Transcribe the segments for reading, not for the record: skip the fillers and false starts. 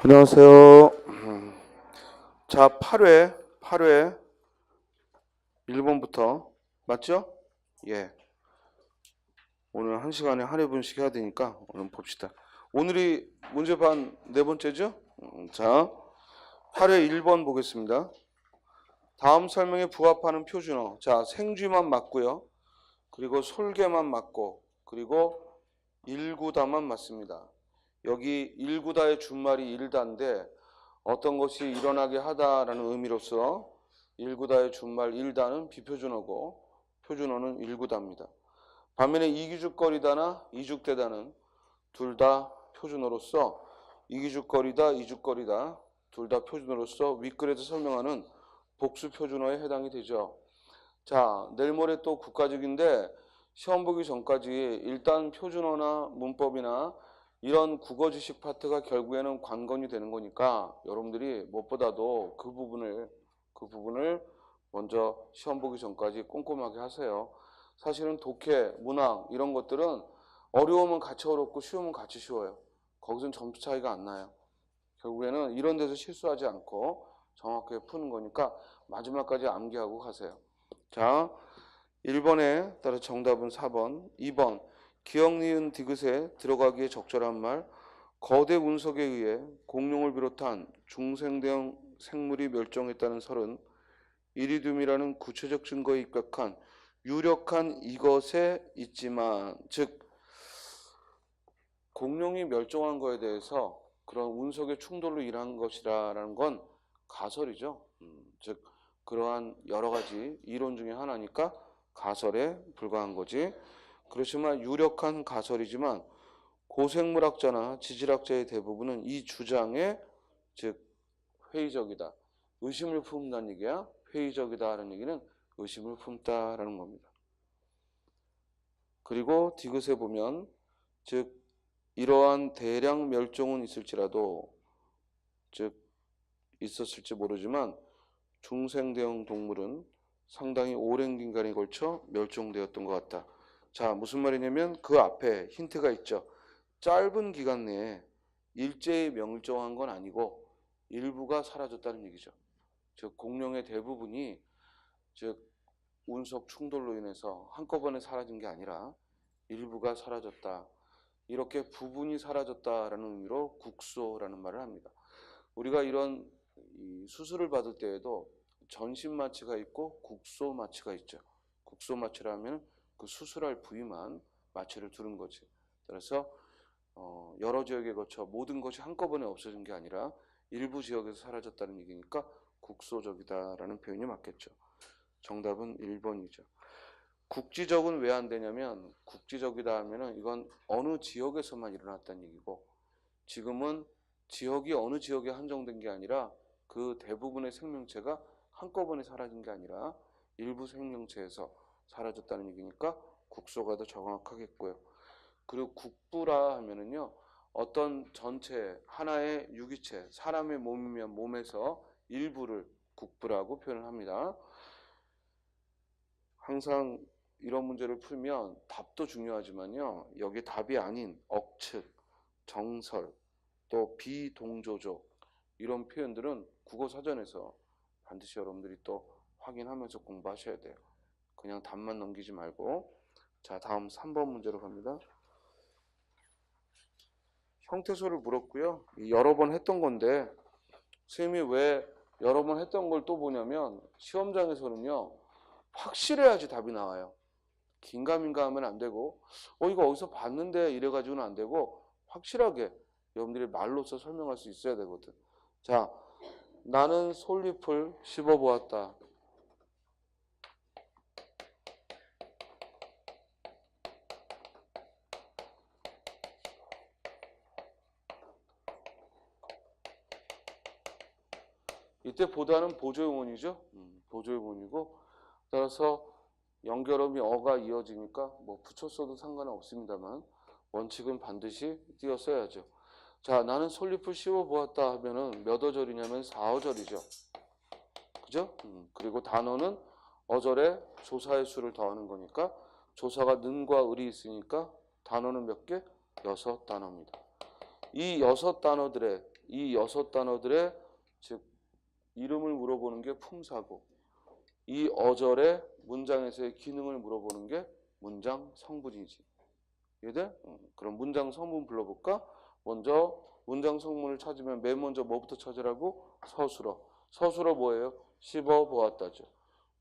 안녕하세요. 자, 8회 1번부터 맞죠? 예. 오늘 1시간에 한 회분씩 해야 되니까 오늘 봅시다. 오늘이 문제반 네 번째죠? 자, 8회 1번 보겠습니다. 다음 설명에 부합하는 표준어. 자, 생쥐만 맞고요. 그리고 솔개만 맞고, 그리고 일구다만 맞습니다. 여기 일구다의 준말이 일다인데 어떤 것이 일어나게 하다라는 의미로서 일구다의 준말 일다는 비표준어고 표준어는 일구다입니다. 반면에 이기죽거리다나 이죽대다는 둘 다 표준어로서 이기죽거리다, 이죽거리다 둘 다 표준어로서 윗글에서 설명하는 복수 표준어에 해당이 되죠. 자, 내일 모레 또 국가직인데 시험 보기 전까지 일단 표준어나 문법이나 이런 국어 지식 파트가 결국에는 관건이 되는 거니까 여러분들이 무엇보다도 그 부분을 먼저 시험 보기 전까지 꼼꼼하게 하세요. 사실은 독해, 문학 이런 것들은 어려우면 같이 어렵고 쉬우면 같이 쉬워요. 거기서는 점수 차이가 안 나요. 결국에는 이런 데서 실수하지 않고 정확하게 푸는 거니까 마지막까지 암기하고 가세요. 자, 1번에 따라 정답은 4번. 2번 기역, 니은, 디귿에 들어가기에 적절한 말. 거대 운석에 의해 공룡을 비롯한 중생대형 생물이 멸종했다는 설은 이리듐이라는 구체적 증거에 입각한 유력한 이것에 있지만, 즉 공룡이 멸종한 거에 대해서 그런 운석의 충돌로 일한 것이라는 건 가설이죠. 즉 그러한 여러 가지 이론 중에 하나니까 가설에 불과한 거지. 그렇지만 유력한 가설이지만 고생물학자나 지질학자의 대부분은 이 주장에 즉 회의적이다, 의심을 품는다는 얘기야. 회의적이다라는 얘기는 의심을 품다라는 겁니다. 그리고 디귿에 보면 즉 이러한 대량 멸종은 있을지라도, 즉 있었을지 모르지만 중생대형 동물은 상당히 오랜 기간에 걸쳐 멸종되었던 것 같다. 자, 무슨 말이냐면 그 앞에 힌트가 있죠. 짧은 기간 내에 일제히 멸종한 건 아니고 일부가 사라졌다는 얘기죠. 즉 공룡의 대부분이 즉 운석 충돌로 인해서 한꺼번에 사라진 게 아니라 일부가 사라졌다. 이렇게 부분이 사라졌다라는 의미로 국소라는 말을 합니다. 우리가 이런 수술을 받을 때에도 전신마취가 있고 국소마취가 있죠. 국소마취라면 그 수술할 부위만 마취를 두는 거지. 그래서 여러 지역에 거쳐 모든 것이 한꺼번에 없어진 게 아니라 일부 지역에서 사라졌다는 얘기니까 국소적이다라는 표현이 맞겠죠. 정답은 1번이죠. 국지적은 왜 안 되냐면 국지적이다 하면은 이건 어느 지역에서만 일어났다는 얘기고, 지금은 지역이 어느 지역에 한정된 게 아니라 그 대부분의 생명체가 한꺼번에 사라진 게 아니라 일부 생명체에서 사라졌다는 얘기니까 국소가 더 정확하겠고요. 그리고 국부라 하면은요, 어떤 전체 하나의 유기체, 사람의 몸이면 몸에서 일부를 국부라고 표현을 합니다. 항상 이런 문제를 풀면 답도 중요하지만요, 여기 답이 아닌 억측, 정설, 또 비동조적 이런 표현들은 국어 사전에서 반드시 여러분들이 또 확인하면서 공부하셔야 돼요. 그냥 답만 넘기지 말고. 자, 다음 3번 문제로 갑니다. 형태소를 물었고요. 여러 번 했던 건데 선생님이 왜 여러 번 했던 걸 또 보냐면 시험장에서는요, 확실해야지 답이 나와요. 긴가민가 하면 안 되고 이거 어디서 봤는데 이래가지고는 안 되고 확실하게 여러분들이 말로써 설명할 수 있어야 되거든. 자, 나는 솔잎을 씹어보았다. 이때 보다는 보조용언이죠. 보조용언이고, 따라서 연결음이 어가 이어지니까 뭐 붙였어도 상관은 없습니다만 원칙은 반드시 띄었어야죠. 자, 나는 솔잎을 씹어보았다 하면은 몇 어절이냐면 4어절이죠. 그죠? 그리고 단어는 어절에 조사의 수를 더하는 거니까 조사가 는과 을이 있으니까 단어는 몇 개? 6단어입니다. 이 6단어들의 이 6단어들의 즉 이름을 물어보는 게 품사고 이 어절의 문장에서의 기능을 물어보는 게 문장 성분이지. 이해돼? 그럼 문장 성분 불러볼까? 먼저 문장 성분을 찾으면 맨 먼저 뭐부터 찾으라고? 서술어. 서술어 뭐예요? 씹어 보았다죠.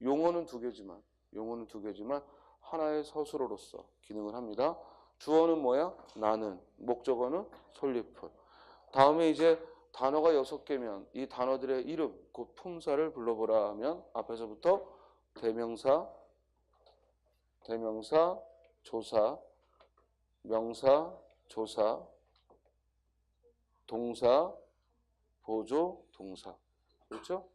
용어는 두 개지만 하나의 서술어로서 기능을 합니다. 주어는 뭐야? 나는. 목적어는 솔잎을. 다음에 이제 단어가 6개면 이 단어들의 이름, 곧 품사를 불러보라 하면 앞에서부터 대명사, 조사, 명사, 조사, 동사, 보조, 동사. 그렇죠?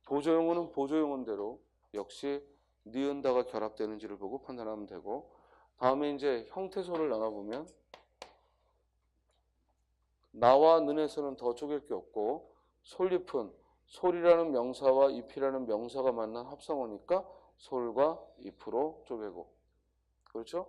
보조용어는 보조용어대로 역시 니은다가 결합되는지를 보고 판단하면 되고 다음에 이제 형태소를 나눠보면 나와 는에서는 더 쪼갤 게 없고 솔잎은 솔이라는 명사와 잎이라는 명사가 만난 합성어니까 솔과 잎으로 쪼개고 그렇죠?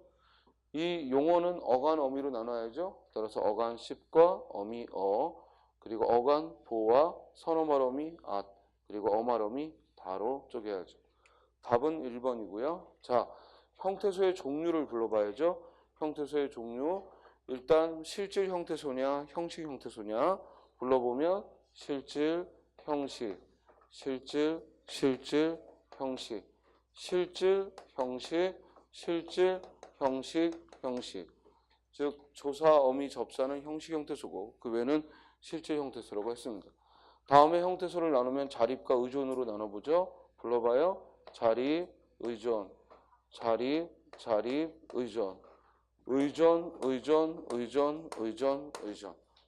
이 용어는 어간 어미로 나눠야죠. 따라서 어간 씹과 어미 어 그리고 어간 보와 선어말 어미 앗 그리고 어말 어미 다로 쪼개야죠. 답은 1번이고요. 자, 형태소의 종류를 불러봐야죠. 형태소의 종류 일단 실질 형태소냐 형식 형태소냐 불러보면 실질, 형식, 실질, 형식, 실질, 형식. 즉 조사, 어미, 접사는 형식 형태소고 그 외에는 실질 형태소라고 했습니다. 다음에 형태소를 나누면 자립과 의존으로 나눠보죠. 불러봐요. 자립, 의존, 자립, 의존. 의존.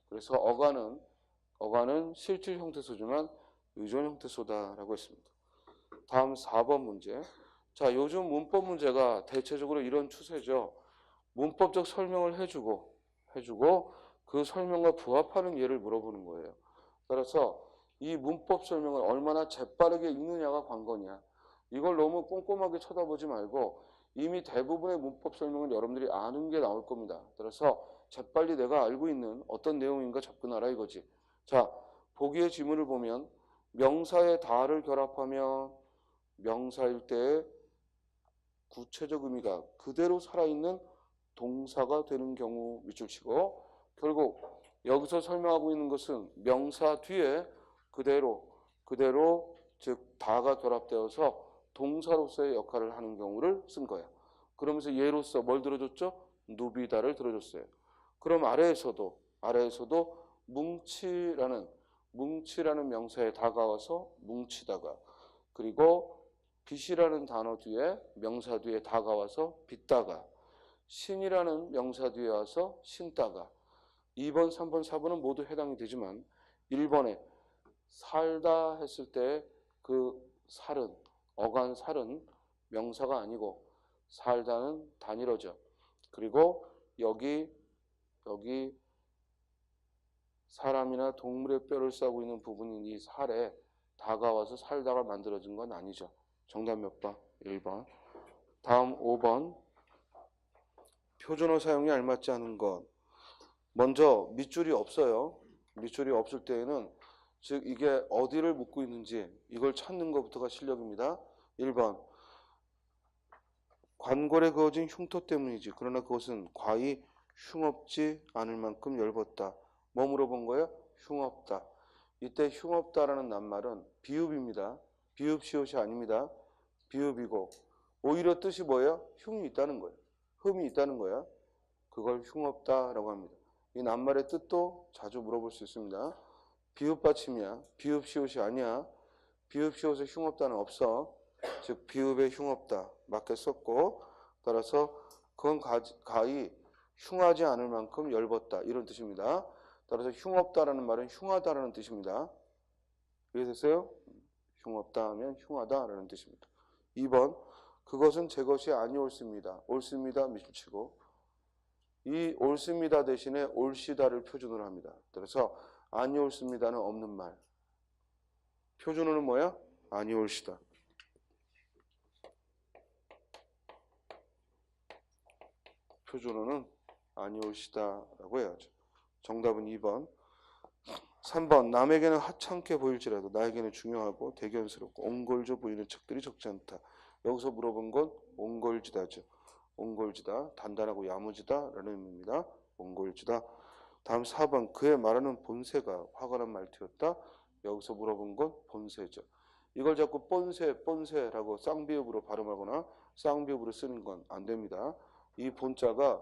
그래서 어간은 실질 형태소지만 의존 형태소다라고 했습니다. 다음 4번 문제. 자, 요즘 문법 문제가 대체적으로 이런 추세죠. 문법적 설명을 해주고 그 설명과 부합하는 예를 물어보는 거예요. 따라서 이 문법 설명을 얼마나 재빠르게 읽느냐가 관건이야. 이걸 너무 꼼꼼하게 쳐다보지 말고 이미 대부분의 문법 설명은 여러분들이 아는 게 나올 겁니다. 따라서 재빨리 내가 알고 있는 어떤 내용인가 접근하라 이거지. 자, 보기의 지문을 보면 명사의 다를 결합하면 명사일 때 구체적 의미가 그대로 살아있는 동사가 되는 경우 밑줄 치고 결국 여기서 설명하고 있는 것은 명사 뒤에 그대로 즉 다가 결합되어서 동사로서의 역할을 하는 경우를 쓴 거야. 그러면서 예로서 뭘 들어줬죠? 누비다를 들어줬어요. 그럼 아래에서도 뭉치라는 명사에 다가와서 뭉치다가 그리고 빛이라는 단어 뒤에 명사 뒤에 다가와서 빛다가 신이라는 명사 뒤에 와서 신다가 2번, 3번, 4번은 모두 해당이 되지만 1번에 살다 했을 때 그 살은 어간 살은 명사가 아니고 살다는 단일어죠. 그리고 여기 사람이나 동물의 뼈를 싸고 있는 부분인 이 살에 다가와서 살다가 만들어진 건 아니죠. 정답 몇 번? 1번. 다음 5번. 표준어 사용이 알맞지 않은 것. 먼저 밑줄이 없어요. 밑줄이 없을 때에는 즉 이게 어디를 묻고 있는지 이걸 찾는 것부터가 실력입니다. 1번. 관골에 그어진 흉터 때문이지. 그러나 그것은 과히 흉없지 않을 만큼 엷었다. 뭐 물어본 거예요? 흉없다. 이때 흉없다라는 낱말은 비읍입니다. 비읍 시옷이 아닙니다. 비읍이고 오히려 뜻이 뭐예요? 흉이 있다는 거예요. 흠이 있다는 거야. 그걸 흉없다라고 합니다. 이 낱말의 뜻도 자주 물어볼 수 있습니다. 비읍 받침이야. 비읍 시옷이 아니야. 비읍 시옷에 흉없다는 없어. 즉 비읍에 흉없다. 맞게 썼고 따라서 그건 가히 흉하지 않을 만큼 엷었다. 이런 뜻입니다. 따라서 흉없다라는 말은 흉하다라는 뜻입니다. 이해됐어요? 흉없다 하면 흉하다라는 뜻입니다. 2번. 그것은 제 것이 아니옳습니다. 옳습니다. 밑줄치고 이 옳습니다 대신에 옳시다를 표준으로 합니다. 따라서 아니옳습니다는 없는 말. 표준어는 뭐야? 아니옳시다. 표준어는 아니옳시다라고 해야죠. 정답은 2번. 3번 남에게는 하찮게 보일지라도 나에게는 중요하고 대견스럽고 옹골져 보이는 척들이 적지 않다. 여기서 물어본 건 옹골지다죠. 옹골지다, 단단하고 야무지다 라는 의미입니다. 옹골지다. 다음 4번 그의 말하는 본새가 화가 난 말투였다. 여기서 물어본 건 본새죠. 이걸 자꾸 본새라고 쌍비읍으로 발음하거나 쌍비읍으로 쓰는 건 안 됩니다. 이 본자가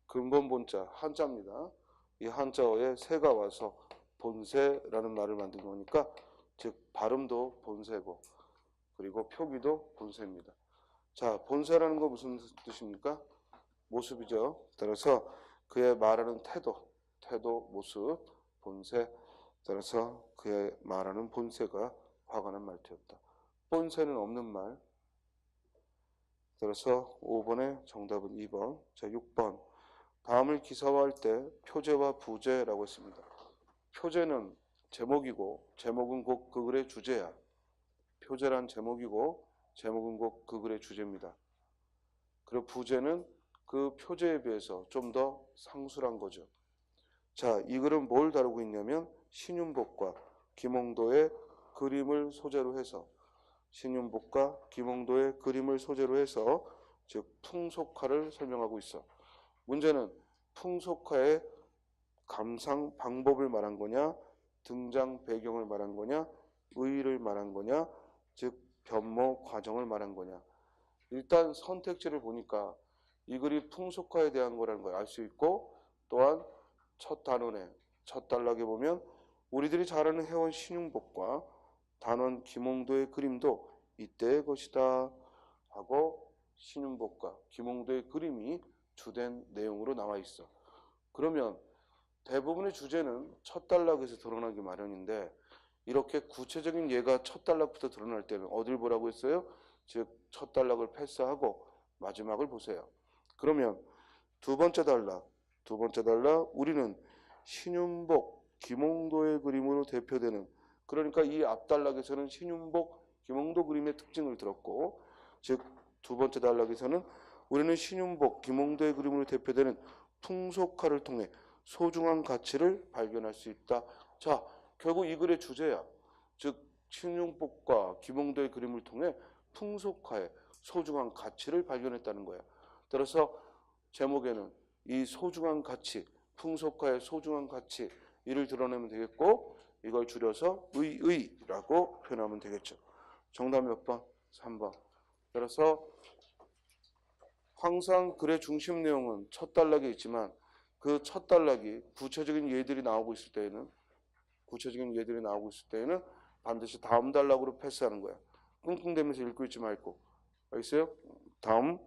근본 본자 한자입니다. 이 한자어에 새가 와서 본새라는 말을 만든 거니까 즉 발음도 본새고 그리고 표기도 본새입니다. 자, 본새라는 거 무슨 뜻입니까? 모습이죠. 따라서 그의 말하는 태도, 모습, 본새. 따라서 그의 말하는 본새가 화가 난 말투였다. 본새는 없는 말. 따라서 5번의 정답은 2번. 자, 6번. 다음을 기사화할 때 표제와 부제라고 했습니다. 표제는 제목이고 제목은 곧 그 글의 주제야. 표제란 제목이고 제목은 곧 그 글의 주제입니다. 그리고 부제는 그 표제에 비해서 좀 더 상술한 거죠. 자, 이 글은 뭘 다루고 있냐면 신윤복과 김홍도의 그림을 소재로 해서 즉 풍속화를 설명하고 있어. 문제는 풍속화의 감상 방법을 말한 거냐, 등장 배경을 말한 거냐, 의의를 말한 거냐, 즉 변모 과정을 말한 거냐. 일단 선택지를 보니까 이 글이 풍속화에 대한 거라는 걸 알 수 있고 또한 첫 단원에 첫 단락에 보면 우리들이 잘 아는 회원 신윤복과 단원 김홍도의 그림도 이때의 것이다 하고 신윤복과 김홍도의 그림이 주된 내용으로 나와 있어. 그러면 대부분의 주제는 첫 단락에서 드러나기 마련인데 이렇게 구체적인 예가 첫 단락부터 드러날 때는 어딜 보라고 했어요? 즉 첫 단락을 패스하고 마지막을 보세요. 그러면 두 번째 단락 우리는 신윤복, 김홍도의 그림으로 대표되는 그러니까 이 앞 단락에서는 신윤복, 김홍도 그림의 특징을 들었고 즉 두 번째 단락에서는 우리는 신윤복, 김홍도의 그림으로 대표되는 풍속화를 통해 소중한 가치를 발견할 수 있다. 자, 결국 이 글의 주제야. 즉 신윤복과 김홍도의 그림을 통해 풍속화의 소중한 가치를 발견했다는 거야. 따라서 제목에는 이 소중한 가치, 풍속화의 소중한 가치 이를 드러내면 되겠고 이걸 줄여서 의의라고 표현하면 되겠죠. 정답 몇 번? 3번. 따라서 항상 글의 중심 내용은 첫 단락에 있지만 그 첫 단락이 구체적인 예들이 나오고 있을 때에는 반드시 다음 단락으로 패스하는 거야. 끙끙대면서 읽고 있지 말고. 알겠어요? 다음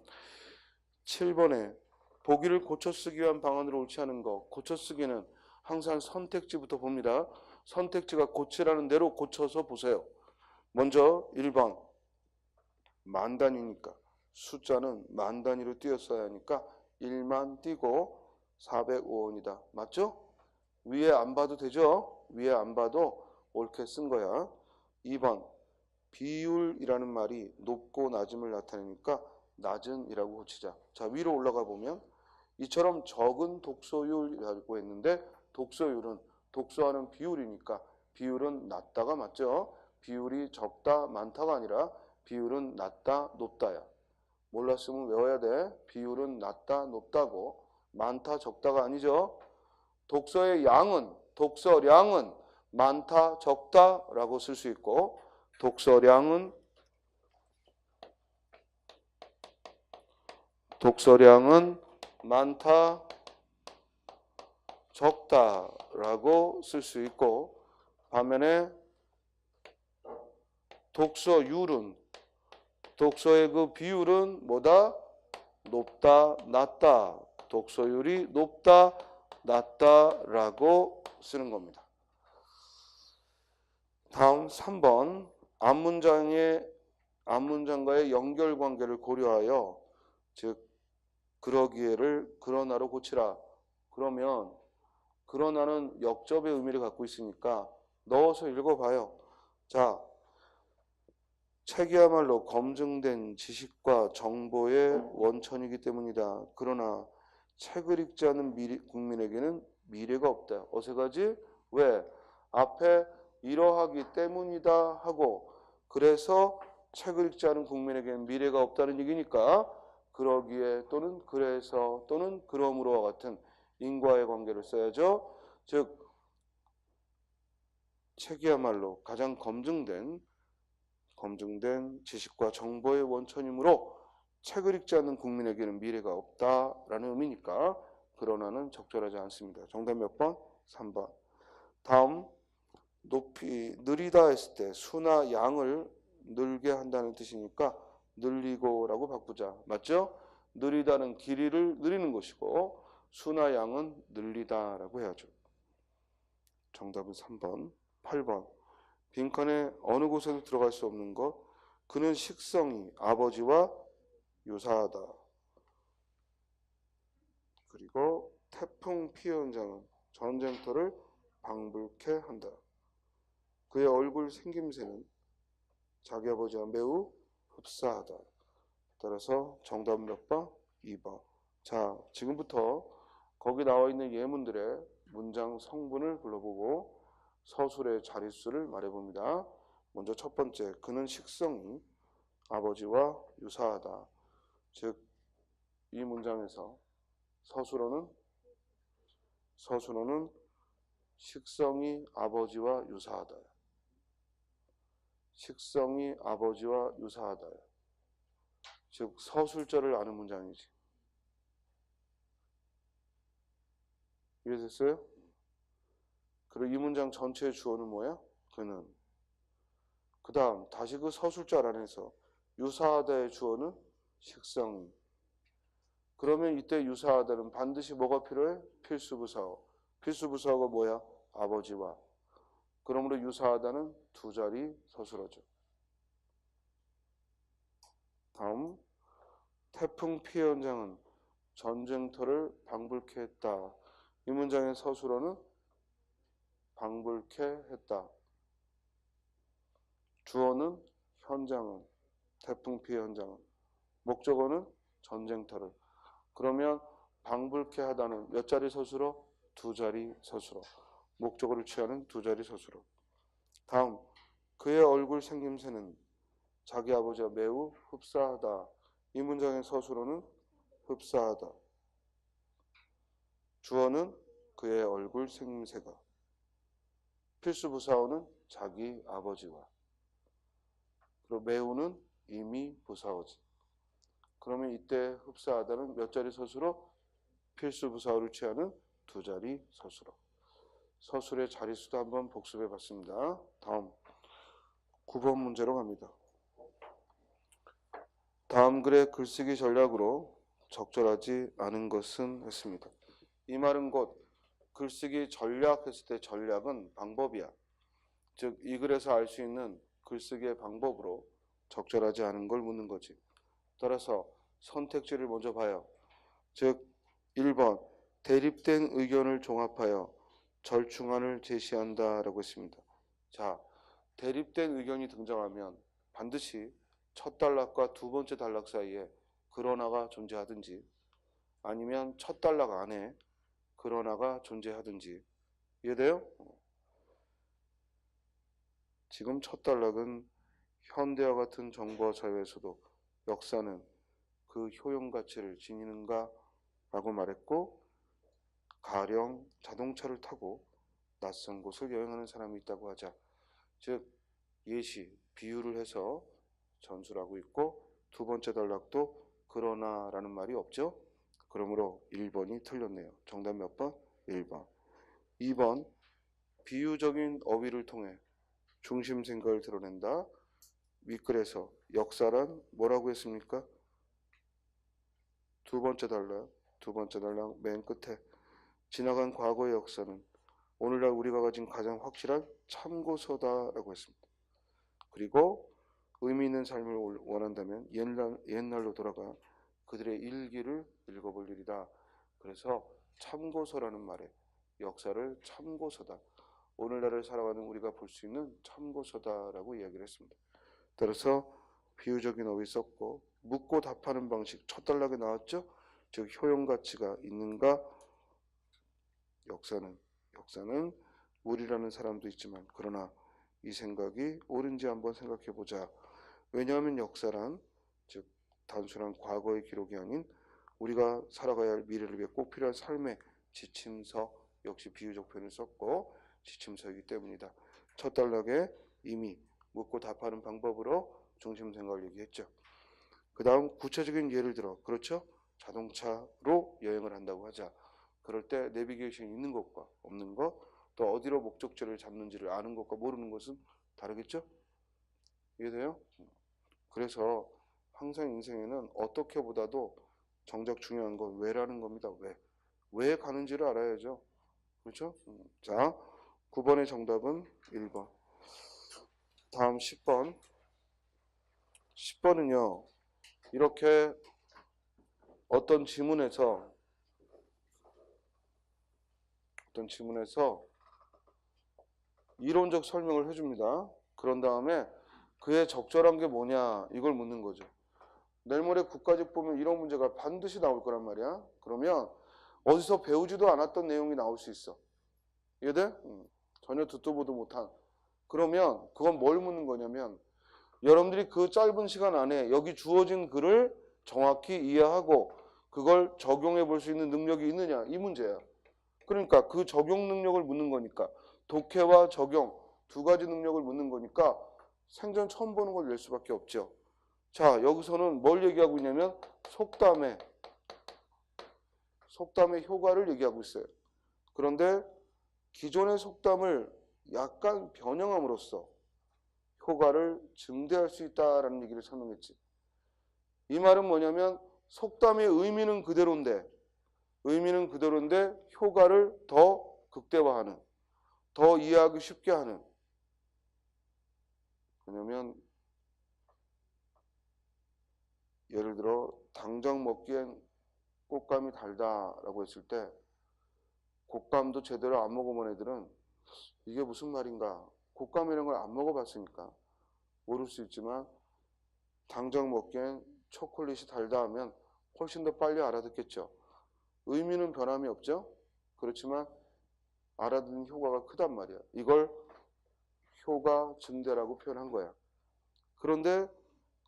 7번에 보기를 고쳐쓰기 위한 방안으로 옳지 않은 거. 고쳐쓰기는 항상 선택지부터 봅니다. 선택지가 고치라는 대로 고쳐서 보세요. 먼저 1번 만 단위니까 숫자는 만 단위로 띄었어야 하니까 1만 띄고 405원이다. 맞죠? 위에 안 봐도 되죠? 위에 안 봐도 옳게 쓴 거야. 2번 비율이라는 말이 높고 낮음을 나타내니까 낮은이라고 고치자. 자, 위로 올라가 보면 이처럼 적은 독서율이라고 했는데 독서율은 독서하는 비율이니까 비율은 낮다가 맞죠? 비율이 적다 많다가 아니라 비율은 낮다 높다야. 몰랐으면 외워야 돼. 비율은 낮다 높다고 많다 적다가 아니죠. 독서량은 많다 적다라고 쓸 수 있고 독서량은 많다 적다라고 쓸 수 있고 반면에 독서의 그 비율은 뭐다? 높다 낮다. 독서율이 높다 낮다라고 쓰는 겁니다. 다음 3번 앞문장과의 연결관계를 고려하여 즉 그러기에를 그러나로 고치라. 그러면 그러나는 역접의 의미를 갖고 있으니까 넣어서 읽어봐요. 자, 책이야말로 검증된 지식과 정보의 원천이기 때문이다. 그러나 책을 읽지 않는 국민에게는 미래가 없다. 어색하지? 왜? 앞에 이러하기 때문이다 하고 그래서 책을 읽지 않은 국민에게는 미래가 없다는 얘기니까 그러기에 또는 그래서 또는 그러므로와 같은 인과의 관계를 써야죠. 즉 책이야말로 가장 검증된 지식과 정보의 원천이므로 책을 읽지 않는 국민에게는 미래가 없다라는 의미니까 그러나는 적절하지 않습니다. 정답 몇 번? 3번. 다음 높이 느리다 했을 때 수나 양을 늘게 한다는 뜻이니까 늘리고라고 바꾸자. 맞죠? 느리다는 길이를 늘리는 것이고 수나 양은 늘리다라고 해야죠. 정답은 3번. 8번. 빈칸에 어느 곳에도 들어갈 수 없는 것. 그는 식성이 아버지와 유사하다. 그리고 태풍 피해 현장은 전쟁터를 방불케 한다. 그의 얼굴 생김새는 자기 아버지와 매우 흡사하다. 따라서 정답 몇 번? 2번. 자, 지금부터 거기 나와 있는 예문들의 문장 성분을 불러보고 서술의 자릿수를 말해봅니다. 먼저 첫 번째, 그는 식성이 아버지와 유사하다. 즉, 이 문장에서 서술어는 식성이 아버지와 유사하다. 식성이 아버지와 유사하다. 즉 서술절을 아는 문장이지. 이해됐어요? 그리고 이 문장 전체의 주어는 뭐야? 그는. 그 다음 다시 그 서술절 안에서 유사하다의 주어는 식성이. 그러면 이때 유사하다는 반드시 뭐가 필요해? 필수부사어. 필수부사어가 뭐야? 아버지와. 그러므로 유사하다는 두 자리 서술어죠. 다음 태풍 피해 현장은 전쟁터를 방불케 했다. 이 문장의 서술어는 방불케 했다. 주어는 현장은, 태풍 피해 현장은, 목적어는 전쟁터를. 그러면 방불케 하다는 몇 자리 서술어? 두 자리 서술어. 목적어를 취하는 두 자리 서술어. 다음 그의 얼굴 생김새는 자기 아버지와 매우 흡사하다. 이 문장의 서술어는 흡사하다. 주어는 그의 얼굴 생김새가. 필수부사어는 자기 아버지와. 그리고 매우는 이미 부사어지. 그러면 이때 흡사하다는 몇 자리 서술어? 필수부사어를 취하는 두 자리 서술어. 서술의 자릿수도 한번 복습해 봤습니다. 다음 9번 문제로 갑니다. 다음 글의 글쓰기 전략으로 적절하지 않은 것은 했습니다. 이 말은 곧 글쓰기 전략 했을 때 전략은 방법이야. 즉 이 글에서 알 수 있는 글쓰기의 방법으로 적절하지 않은 걸 묻는 거지. 따라서 선택지를 먼저 봐요. 즉 1번 대립된 의견을 종합하여 절충안을 제시한다 라고 했습니다. 자, 대립된 의견이 등장하면 반드시 첫 단락과 두 번째 단락 사이에 그러나가 존재하든지 아니면 첫 단락 안에 그러나가 존재하든지. 이해돼요? 지금 첫 단락은 현대와 같은 정보화 사회에서도 역사는 그 효용 가치를 지니는가 라고 말했고, 가령 자동차를 타고 낯선 곳을 여행하는 사람이 있다고 하자. 즉 예시, 비유를 해서 전술하고 있고, 두 번째 단락도 그러나라는 말이 없죠. 그러므로 1번이 틀렸네요. 정답 몇 번? 1번. 2번 비유적인 어휘를 통해 중심 생각을 드러낸다. 윗글에서 역사란 뭐라고 했습니까? 두 번째 단락 맨 끝에 지나간 과거의 역사는 오늘날 우리가 가진 가장 확실한 참고서다라고 했습니다. 그리고 의미 있는 삶을 원한다면 옛날로 돌아가 그들의 일기를 읽어볼 일이다. 그래서 참고서라는 말에 역사를 참고서다. 오늘날을 살아가는 우리가 볼 수 있는 참고서다라고 이야기를 했습니다. 따라서 비유적인 어휘 썼고 묻고 답하는 방식 첫 단락에 나왔죠. 즉 효용 가치가 있는가 역사는 무리라는 사람도 있지만 그러나 이 생각이 옳은지 한번 생각해 보자. 왜냐하면 역사란 즉 단순한 과거의 기록이 아닌 우리가 살아가야 할 미래를 위해 꼭 필요한 삶의 지침서, 역시 비유적 표현을 썼고 지침서이기 때문이다. 첫 단락에 이미 묻고 답하는 방법으로 중심 생각을 얘기했죠. 그 다음 구체적인 예를 들어, 그렇죠? 자동차로 여행을 한다고 하자. 그럴 때 내비게이션이 있는 것과 없는 것, 또 어디로 목적지를 잡는지를 아는 것과 모르는 것은 다르겠죠? 이해돼요? 그래서 항상 인생에는 어떻게 보다도 정작 중요한 건 왜라는 겁니다. 왜 가는지를 알아야죠. 그렇죠? 자, 9번의 정답은 1번. 다음 10번. 10번은요. 이렇게 어떤 지문에서 이론적 설명을 해줍니다. 그런 다음에 그의 적절한 게 뭐냐 이걸 묻는 거죠. 내일 모레 국가직 보면 이런 문제가 반드시 나올 거란 말이야. 그러면 어디서 배우지도 않았던 내용이 나올 수 있어. 이해돼? 전혀 듣도 보도 못한. 그러면 그건 뭘 묻는 거냐면 여러분들이 그 짧은 시간 안에 여기 주어진 글을 정확히 이해하고 그걸 적용해 볼 수 있는 능력이 있느냐 이 문제야. 그러니까 그 적용 능력을 묻는 거니까 독해와 적용 두 가지 능력을 묻는 거니까 생전 처음 보는 걸 낼 수밖에 없죠. 자, 여기서는 뭘 얘기하고 있냐면 속담의 효과를 얘기하고 있어요. 그런데 기존의 속담을 약간 변형함으로써 효과를 증대할 수 있다라는 얘기를 설명했지. 이 말은 뭐냐면 속담의 의미는 그대로인데 효과를 더 극대화하는, 더 이해하기 쉽게 하는. 왜냐면 예를 들어 당장 먹기엔 꽃감이 달다라고 했을 때 곶감도 제대로 안 먹어본 애들은 이게 무슨 말인가, 곶감이라는 걸 안 먹어봤으니까 모를 수 있지만 당장 먹기엔 초콜릿이 달다 하면 훨씬 더 빨리 알아듣겠죠. 의미는 변함이 없죠. 그렇지만 알아듣는 효과가 크단 말이야. 이걸 효과 증대라고 표현한 거야. 그런데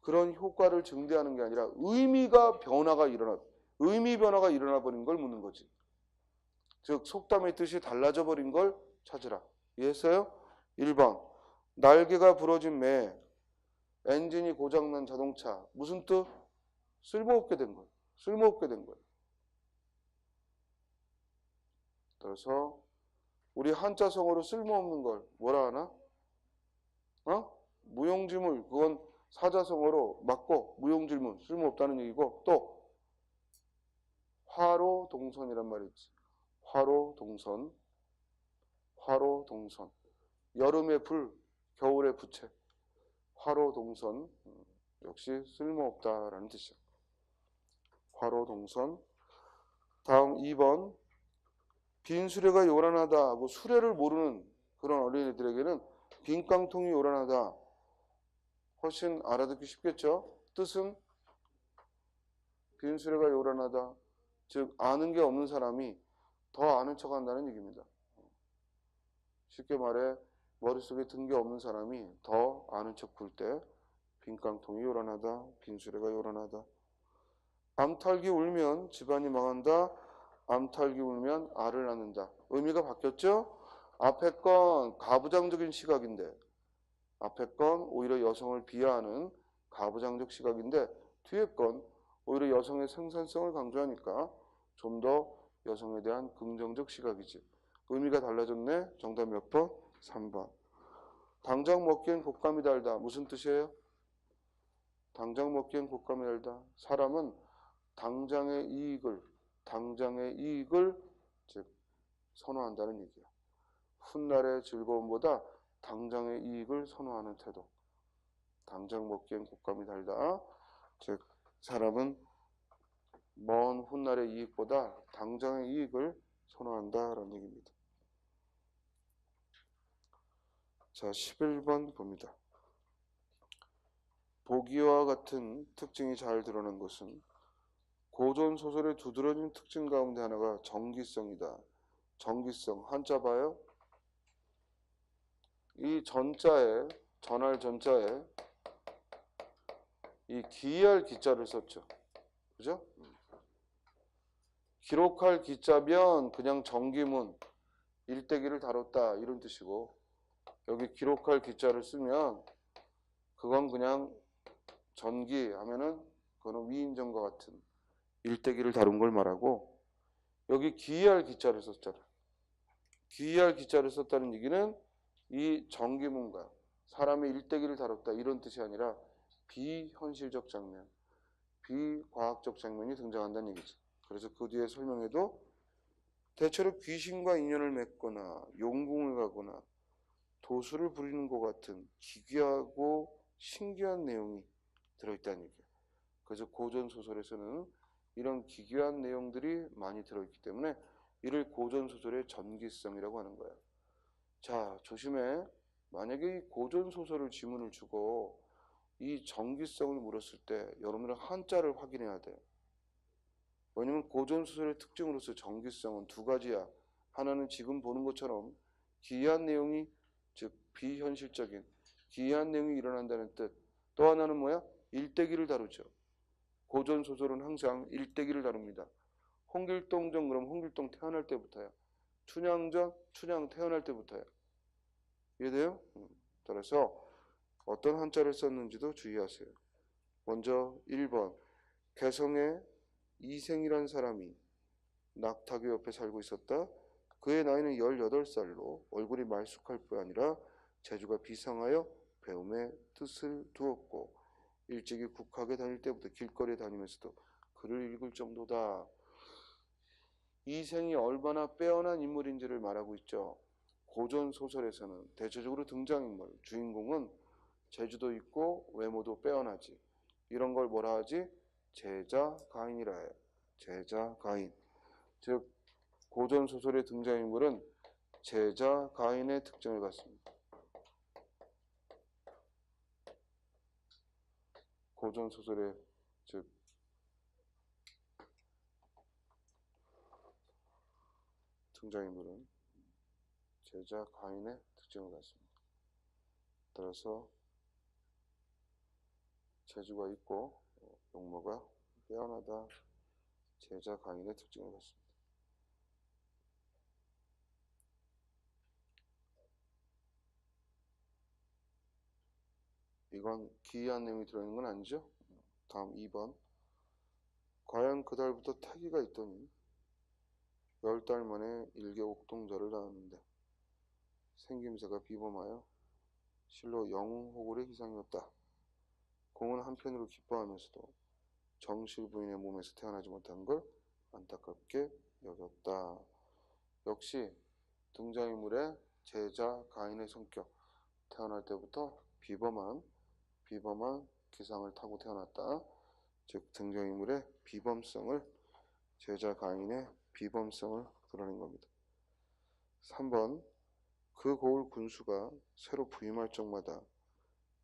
그런 효과를 증대하는 게 아니라 의미 변화가 일어나 버린 걸 묻는 거지. 즉 속담의 뜻이 달라져 버린 걸 찾으라. 이해했어요? 1번. 날개가 부러진 매, 엔진이 고장난 자동차. 무슨 뜻? 쓸모없게 된 거예요. 그래서 우리 한자성어로 쓸모없는 걸 뭐라 하나? 무용지물. 그건 사자성어로 맞고 무용지물 쓸모없다는 얘기고, 또 화로동선이란 말이 있지. 화로동선. 여름의 불, 겨울의 부채. 화로동선. 역시 쓸모없다라는 뜻이야. 화로동선. 다음 2번. 빈 수레가 요란하다. 뭐 수레를 모르는 그런 어린이들에게는 빈 깡통이 요란하다. 훨씬 알아듣기 쉽겠죠? 뜻은 빈 수레가 요란하다. 즉 아는 게 없는 사람이 더 아는 척한다는 얘기입니다. 쉽게 말해 머릿속에 든 게 없는 사람이 더 아는 척 굴 때 빈 깡통이 요란하다. 빈 수레가 요란하다. 암탉이 울면 집안이 망한다. 암탉이 울면 알을 낳는다. 의미가 바뀌었죠? 앞에 건 가부장적인 시각인데, 앞에 건 오히려 여성을 비하하는 가부장적 시각인데, 뒤에 건 오히려 여성의 생산성을 강조하니까 좀 더 여성에 대한 긍정적 시각이지. 의미가 달라졌네. 정답 몇 번? 3번. 당장 먹기엔 곶감이 달다. 무슨 뜻이에요? 당장 먹기엔 곶감이 달다. 사람은 당장의 이익을 즉 선호한다는 얘기야. 훗날의 즐거움보다 당장의 이익을 선호하는 태도. 당장 먹기엔 곶감이 달다. 즉 사람은 먼 훗날의 이익보다 당장의 이익을 선호한다라는 얘기입니다. 자, 11번 봅니다. 보기와 같은 특징이 잘 드러난 것은 고전 소설의 두드러진 특징 가운데 하나가 정기성이다. 정기성 한자 봐요. 이 전자에 전할 전자에 이 기할 기자를 썼죠. 그죠? 기록할 기자면 그냥 정기문 일대기를 다뤘다 이런 뜻이고 여기 기록할 기자를 쓰면 그건 그냥 전기 하면은 그거는 위인전과 같은 일대기를 다룬 걸 말하고 여기 기할 기자를 썼잖아. 기할 기자를 썼다는 얘기는 이 전기문과 사람의 일대기를 다뤘다 이런 뜻이 아니라 비현실적 장면, 비과학적 장면이 등장한다는 얘기지. 그래서 그 뒤에 설명에도 대체로 귀신과 인연을 맺거나 용궁을 가거나 도수를 부리는 것 같은 기괴하고 신기한 내용이 들어있다는 얘기예요. 그래서 고전 소설에서는 이런 기괴한 내용들이 많이 들어있기 때문에 이를 고전 소설의 전기성이라고 하는 거야. 자, 조심해. 만약에 이 고전 소설을 지문을 주고 이 전기성을 물었을 때 여러분들은 한자를 확인해야 돼. 왜냐면 고전 소설의 특징으로서 전기성은 두 가지야. 하나는 지금 보는 것처럼 기이한 내용이 즉 비현실적인 기이한 내용이 일어난다는 뜻. 또 하나는 뭐야? 일대기를 다루죠. 고전 소설은 항상 일대기를 다룹니다. 홍길동전 그럼 홍길동 태어날 때부터야. 춘향전 춘향 태어날 때부터야. 이해돼요? 따라서 어떤 한자를 썼는지도 주의하세요. 먼저 1번 개성의 이생이란 사람이 낙타교 옆에 살고 있었다. 그의 나이는 18살로 얼굴이 말쑥할 뿐 아니라 재주가 비상하여 배움에 뜻을 두었고 일찍이 국학에 다닐 때부터 길거리에 다니면서도 글을 읽을 정도다. 이생이 얼마나 빼어난 인물인지를 말하고 있죠. 고전 소설에서는 대체적으로 등장인물, 주인공은 재주도 있고 외모도 빼어나지. 이런 걸 뭐라 하지? 제자 가인이라 해요. 제자 가인. 즉 고전 소설의 등장인물은 제자 가인의 특징을 갖습니다. 고전 소설의 즉 등장인물은 제자 가인의 특징을 갖습니다. 따라서 재주가 있고 용모가 빼어나다. 제자 가인의 특징을 갖습니다. 이건 기이한 내용이 들어있는 건 아니죠? 다음 2번. 과연 그달부터 태기가 있더니 10달 만에 일개 옥동자를 낳았는데 생김새가 비범하여 실로 영웅호굴의 희상이었다. 공은 한편으로 기뻐하면서도 정실 부인의 몸에서 태어나지 못한 걸 안타깝게 여겼다. 역시 등장인물의 제자 가인의 성격. 태어날 때부터 비범한 기상을 타고 태어났다. 즉 등장인물의 비범성을 제자 가인의 비범성을 드러낸 겁니다. 3번 그 고을 군수가 새로 부임할 적마다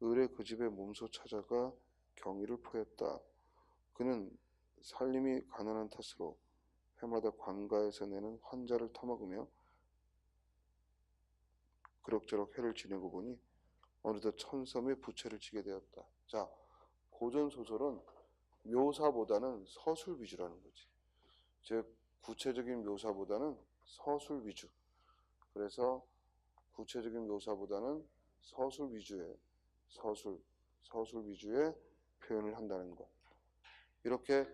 을의 그 집에 몸소 찾아가 경의를 표했다. 그는 살림이 가난한 탓으로 해마다 관가에서 내는 환자를 타먹으며 그럭저럭 해를 지내고 보니 어느덧 천섬의 부채를 지게 되었다. 자, 고전 소설은 묘사보다는 서술 위주라는 거지. 즉 구체적인 묘사보다는 서술 위주. 그래서 구체적인 묘사보다는 서술 위주의 서술 위주의 표현을 한다는 것. 이렇게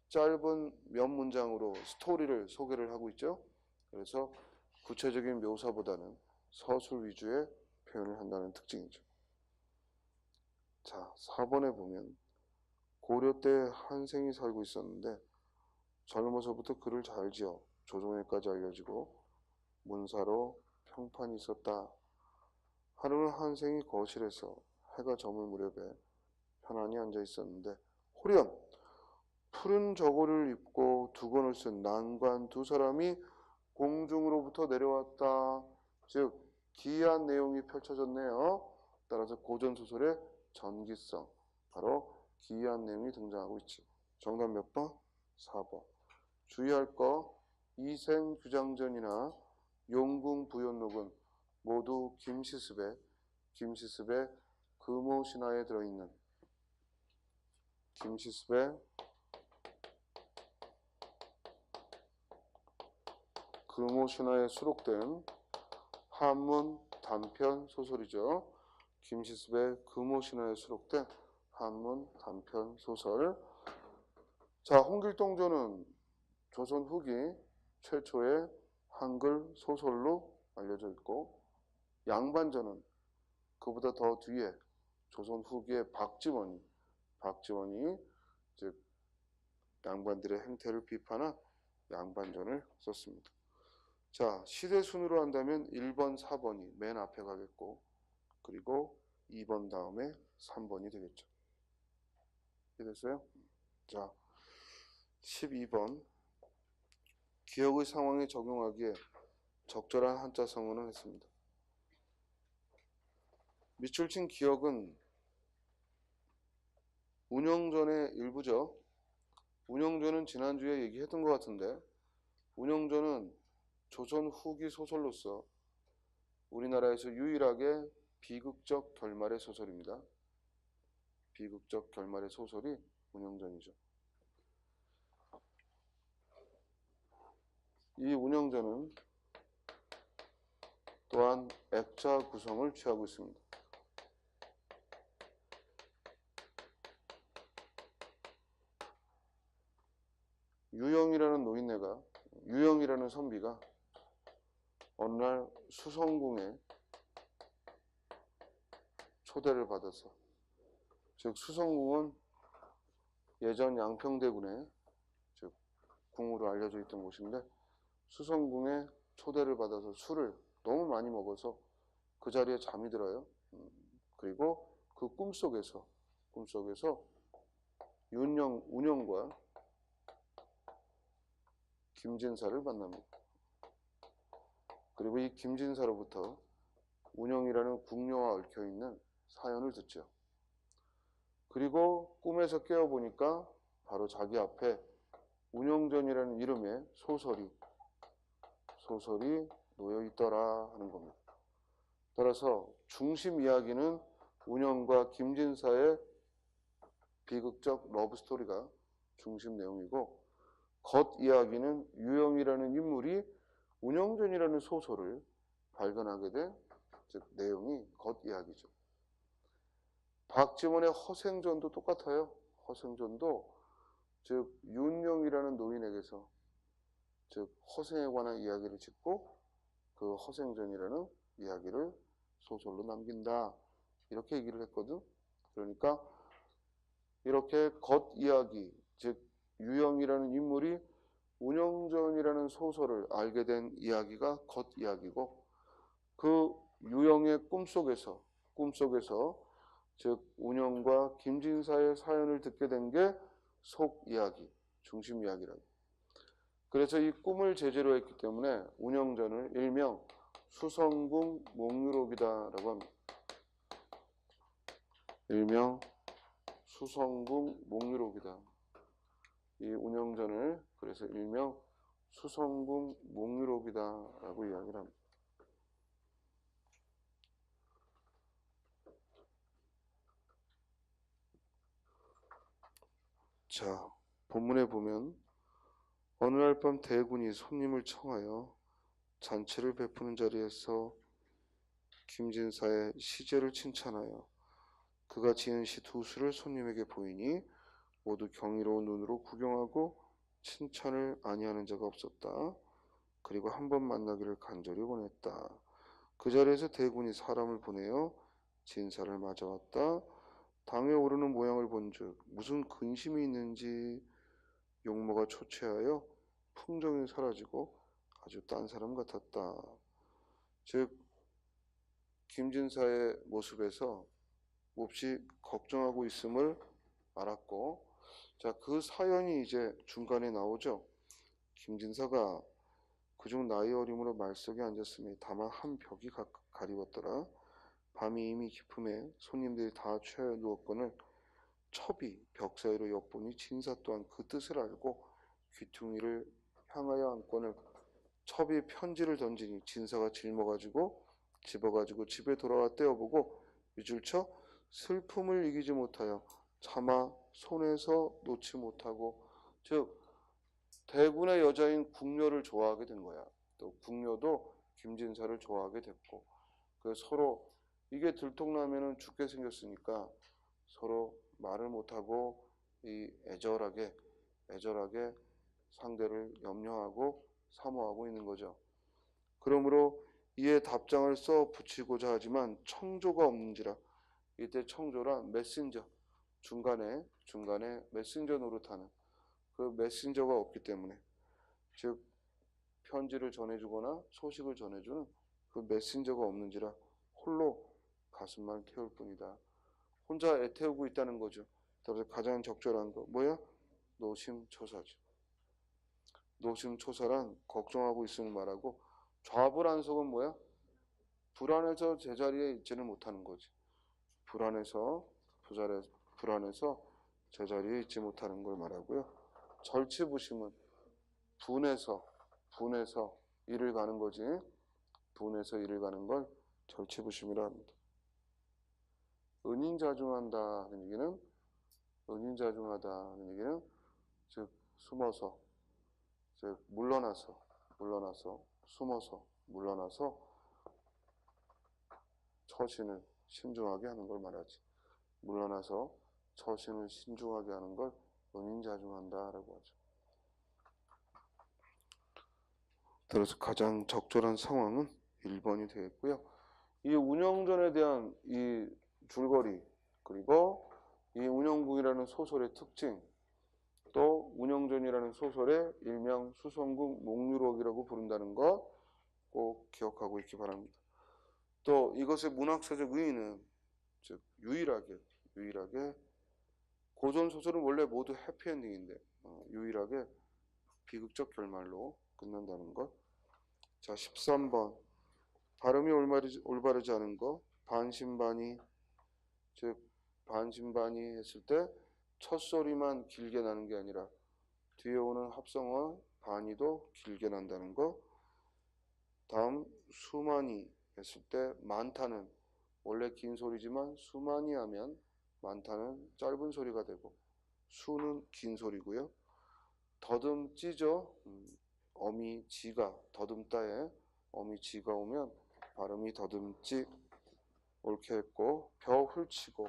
짧은 몇 문장으로 스토리를 소개를 하고 있죠. 그래서 구체적인 묘사보다는 서술 위주의 표현을 한다는 특징이죠. 자, 4번에 보면 고려 때 한생이 살고 있었는데 젊어서부터 글을 잘 지어 조정에까지 알려지고 문사로 평판이 있었다. 하루는 한생이 거실에서 해가 저물 무렵에 편안히 앉아 있었는데 호련 푸른 저고리를 입고 두건을 쓴 난관 두 사람이 공중으로부터 내려왔다. 즉 기이한 내용이 펼쳐졌네요. 따라서 고전소설의 전기성, 바로 기이한 내용이 등장하고 있지. 정답 몇 번? 4번. 주의할 거 이생규장전이나 용궁 부연록은 모두 김시습의 금오신화에 들어있는 김시습의 금오신화에 수록된 한문 단편 소설이죠. 김시습의 금오신화에 수록된 한문 단편 소설. 자, 홍길동전은 조선 후기 최초의 한글 소설로 알려져 있고, 양반전은 그보다 더 뒤에 조선 후기의 박지원이 즉 양반들의 행태를 비판한 양반전을 썼습니다. 자, 시대 순으로 한다면 1번, 4번이 맨 앞에 가겠고, 그리고 2번 다음에 3번이 되겠죠. 이해됐어요? 자, 12번. 기억의 상황에 적용하기에 적절한 한자 성어는 했습니다. 밑줄 친 기억은 운영전의 일부죠. 운영전은 지난주에 얘기했던 것 같은데, 운영전은 조선 후기 소설로서 우리나라에서 유일하게 비극적 결말의 소설입니다. 비극적 결말의 소설이 운영전이죠. 이 운영전은 또한 액자 구성을 취하고 있습니다. 유영이라는 노인네가, 유영이라는 선비가 어느 날 수성궁에 초대를 받아서, 즉 수성궁은 예전 양평대군의 즉 궁으로 알려져 있던 곳인데, 수성궁에 초대를 받아서 술을 너무 많이 먹어서 그 자리에 잠이 들어요. 그리고 그 꿈속에서 운영과 김진사를 만납니다. 그리고 이 김진사로부터 운영이라는 궁녀와 얽혀있는 사연을 듣죠. 그리고 꿈에서 깨어보니까 바로 자기 앞에 운영전이라는 이름의 소설이 놓여있더라 하는 겁니다. 따라서 중심 이야기는 운영과 김진사의 비극적 러브스토리가 중심 내용이고, 겉 이야기는 유영이라는 인물이 운영전이라는 소설을 발견하게 된 즉 내용이 겉 이야기죠. 박지원의 허생전도 똑같아요. 허생전도 즉 윤영이라는 노인에게서 즉 허생에 관한 이야기를 짓고 그 허생전이라는 이야기를 소설로 남긴다, 이렇게 얘기를 했거든. 그러니까 이렇게 겉 이야기, 즉 유영이라는 인물이 운영전이라는 소설을 알게 된 이야기가 겉 이야기고, 그 유영의 꿈속에서 즉 운영과 김진사의 사연을 듣게 된 게 속 이야기, 중심 이야기라고. 그래서 이 꿈을 제재로 했기 때문에 운영전을 일명 수성궁 몽유록이다라고 합니다. 일명 수성궁 몽유록이다. 이 운영전을 그래서 일명 수성궁 몽유록이다라고 이야기를 합니다. 자, 본문에 보면 어느 날 밤 대군이 손님을 청하여 잔치를 베푸는 자리에서 김진사의 시제를 칭찬하여 그가 지은 시 두 수를 손님에게 보이니 모두 경이로운 눈으로 구경하고 칭찬을 아니하는 자가 없었다. 그리고 한 번 만나기를 간절히 원했다. 그 자리에서 대군이 사람을 보내어 진사를 맞아왔다. 당에 오르는 모양을 본즉 무슨 근심이 있는지 용모가 초췌하여 풍정이 사라지고 아주 딴 사람 같았다. 즉 김진사의 모습에서 몹시 걱정하고 있음을 알았고, 자, 그 사연이 이제 중간에 나오죠. 김진사가 그중 나이 어림으로 말석에 앉았으니 다만 한 벽이 가리웠더라. 밤이 이미 깊음에 손님들이 다 취하여 누웠거늘 첩이 벽 사이로 엿보니 진사 또한 그 뜻을 알고 귀퉁이를 향하여 앉거늘 첩이 편지를 던지니 진사가 짊어가지고 집어가지고 집에 돌아와 떼어보고 밑줄쳐 슬픔을 이기지 못하여 차마 손에서 놓지 못하고, 즉 대군의 여자인 궁녀를 좋아하게 된 거야. 또 궁녀도 김진사를 좋아하게 됐고, 그래서 서로 이게 들통나면은 죽게 생겼으니까 서로 말을 못하고 이 애절하게 상대를 염려하고 사모하고 있는 거죠. 그러므로 이에 답장을 써 붙이고자 하지만 청조가 없는지라. 이때 청조란 메신저, 중간에 메신저 노릇하는 그 메신저가 없기 때문에, 즉 편지를 전해주거나 소식을 전해주는 그 메신저가 없는지라 홀로 가슴만 태울 뿐이다. 혼자 애태우고 있다는 거죠. 따라서 가장 적절한 거 뭐야? 노심초사죠. 노심초사란 걱정하고 있음을 말하고, 좌불안석은 뭐야? 불안해서 제자리에 있지는 못하는 거지. 불안해서 제자리에 있지 못하는 걸 말하고요. 절치부심은 분해서 일을 가는 거지. 분해서 일을 가는 걸 절치부심이라 합니다. 은인자중하다는 얘기는 즉 숨어서, 즉 물러나서 처신을 신중하게 하는 걸 말하지. 물러나서 처신을 신중하게 하는 걸 은인자중한다라고 하죠. 따라서 가장 적절한 상황은 1번이 되겠고요. 이 운영전에 대한 이 줄거리, 그리고 이 운영궁이라는 소설의 특징, 또 운영전이라는 소설의 일명 수성궁 목유록이라고 부른다는 거 꼭 기억하고 있기 바랍니다. 또 이것의 문학사적 의의는, 즉 유일하게 고전 소설은 원래 모두 해피엔딩인데 유일하게 비극적 결말로 끝난다는 것. 자, 13번 발음이 올바르지 않은 거. 반신반의, 즉 반신반의 했을 때 첫소리만 길게 나는 게 아니라 뒤에 오는 합성어 반의도 길게 난다는 거. 다음 수많이 했을 때 많다는 원래 긴 소리지만 수많이 하면 많다는 짧은 소리가 되고, 수는 긴 소리고요. 더듬지죠. 어미 지가 더듬다에 어미 지가 오면 발음이 더듬지 옳게 했고, 벼 훌치고,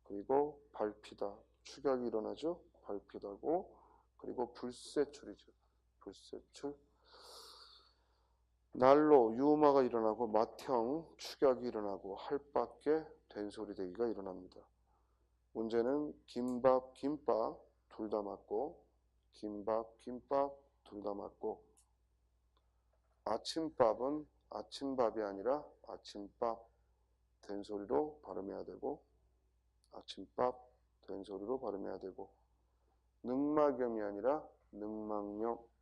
그리고 밟히다 축약이 일어나죠. 밟히다고. 그리고 불세출이죠. 불세출. 날로 유마가 일어나고 맏형 축약이 일어나고 할밖에 된소리 대기가 일어납니다. 문제는 김밥 김밥 둘 다 맞고, 김밥 김밥 둘 다 맞고, 아침밥은 아침밥이 아니라 아침밥 된소리로 발음해야 되고, 아침밥 된소리로 발음해야 되고, 능막염이 아니라 능막염.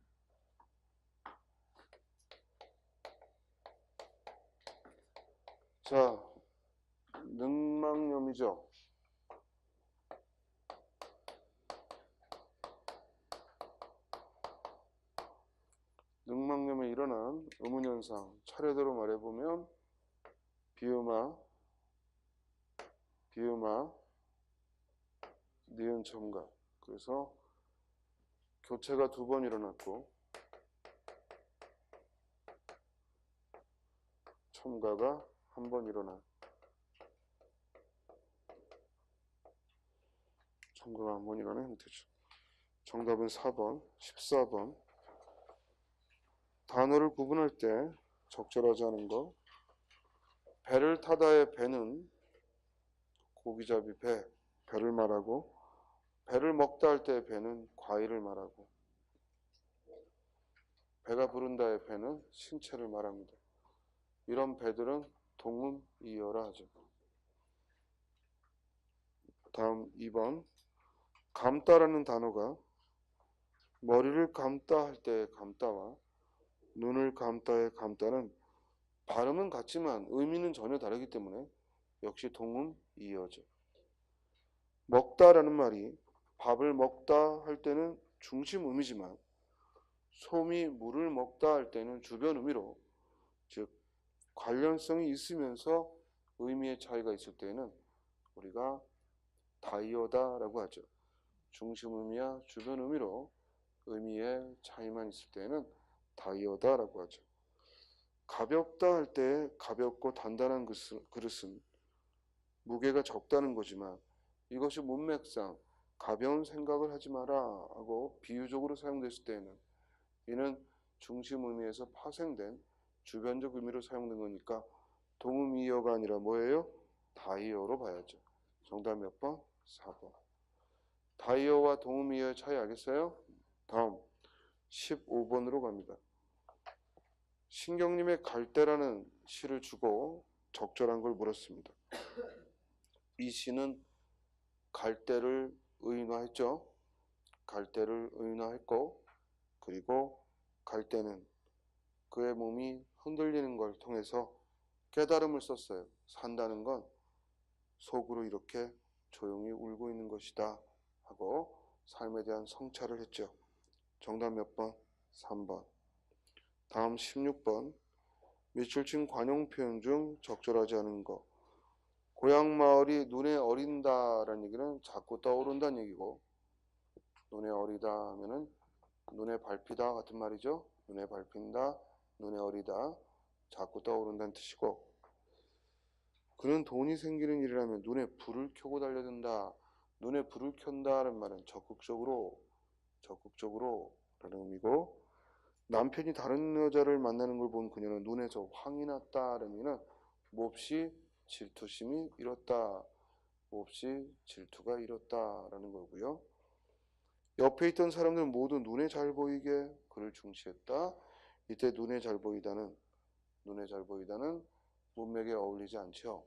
자, 능막염이죠. 능막염에 일어난 의문현상 차례대로 말해보면 비음아, 니은 첨가. 그래서 교체가 2번 일어났고 첨가가 1번 일어나. 첨가가 1번 일어나는 형태죠. 정답은 4번, 14번. 단어를 구분할 때 적절하지 않은 거. 배를 타다의 배는 고기잡이 배를 말하고, 배를 먹다 할 때의 배는 과일을 말하고, 배가 부른다의 배는 신체를 말합니다. 이런 배들은 동음이어라 하죠. 다음 2번. 감다라는 단어가 머리를 감다 할 때의 감다와 눈을 감다의 감다는 발음은 같지만 의미는 전혀 다르기 때문에 역시 동음이어죠. 먹다라는 말이 밥을 먹다 할 때는 중심 음이지만 솜이 물을 먹다 할 때는 주변 의미로, 즉 관련성이 있으면서 의미의 차이가 있을 때는 우리가 다이어다라고 하죠. 중심 의미와 주변 의미로 의미의 차이만 있을 때는 다이어다라고 하죠. 가볍다 할 때 가볍고 단단한 그릇은 무게가 적다는 거지만 이것이 문맥상 가벼운 생각을 하지 마라 하고 비유적으로 사용됐을 때에는 이는 중심 의미에서 파생된 주변적 의미로 사용된 거니까 동음이어가 아니라 뭐예요? 다이어로 봐야죠. 정답 몇 번? 4번. 다이어와 동음이어의 차이 알겠어요? 다음 15번으로 갑니다. 신경님의 갈대라는 시를 주고 적절한 걸 물었습니다. 이 시는 갈대를 의인화했죠. 갈대를 의인화했고 그리고 갈대는 그의 몸이 흔들리는 걸 통해서 깨달음을 썼어요. 산다는 건 속으로 이렇게 조용히 울고 있는 것이다 하고 삶에 대한 성찰을 했죠. 정답 몇 번? 3번. 다음 16번. 밑줄 친 관용 표현 중 적절하지 않은 거. 고향 마을이 눈에 어린다라는 얘기는 자꾸 떠오른다는 얘기고, 눈에 어리다 하면은 눈에 밟히다 같은 말이죠. 눈에 밟힌다, 눈에 어리다, 자꾸 떠오른다는 뜻이고, 그는 돈이 생기는 일이라면 눈에 불을 켜고 달려든다. 눈에 불을 켠다는 말은 적극적으로 라는 의미고, 남편이 다른 여자를 만나는 걸 본 그녀는 눈에서 황이 났다라는 의미는 몹시 질투심이 일었다. 몹시 질투가 일었다라는 거고요. 옆에 있던 사람들은 모두 눈에 잘 보이게 그를 중시했다. 이때 눈에 잘 보이다는 문맥에 어울리지 않죠.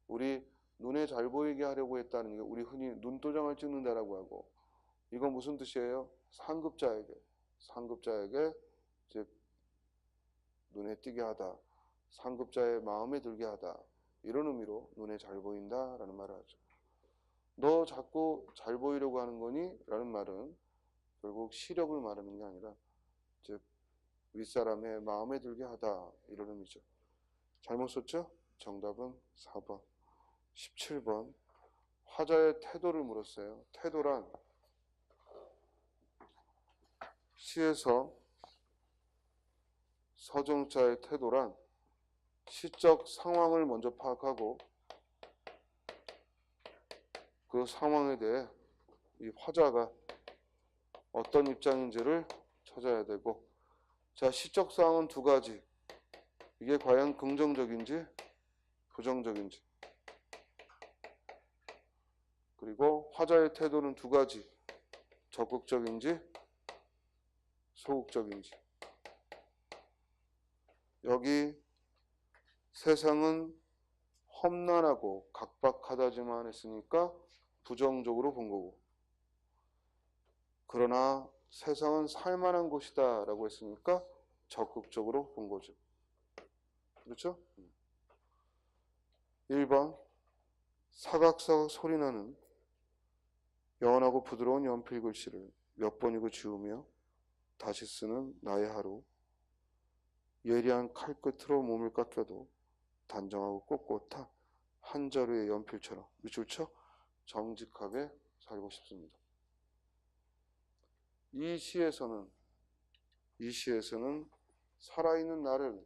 우리 눈에 잘 보이게 하려고 했다는 게 우리 흔히 눈도장을 찍는다라고 하고, 이건 무슨 뜻이에요? 상급자에게 즉 눈에 띄게 하다, 상급자의 마음에 들게 하다, 이런 의미로 눈에 잘 보인다라는 말을 하죠. 너 자꾸 잘 보이려고 하는 거니? 라는 말은 결국 시력을 말하는 게 아니라 즉 윗사람의 마음에 들게 하다, 이런 의미죠. 잘못 썼죠? 정답은 4번. 17번. 화자의 태도를 물었어요. 태도란 시에서 서정자의 태도란 시적 상황을 먼저 파악하고 그 상황에 대해 이 화자가 어떤 입장인지를 찾아야 되고, 자, 시적 상황은 두 가지. 이게 과연 긍정적인지 부정적인지, 그리고 화자의 태도는 두 가지. 적극적인지 소극적인지. 여기 세상은 험난하고 각박하다지만 했으니까 부정적으로 본 거고, 그러나 세상은 살만한 곳이다 라고 했으니까 적극적으로 본 거죠. 그렇죠? 1번. 사각사각 소리나는 연하고 부드러운 연필 글씨를 몇 번이고 지우며 다시 쓰는 나의 하루. 예리한 칼끝으로 몸을 깎여도 단정하고 꼿꼿한 한 자루의 연필처럼 밑줄 쳐 정직하게 살고 싶습니다. 이 시에서는 살아있는 나를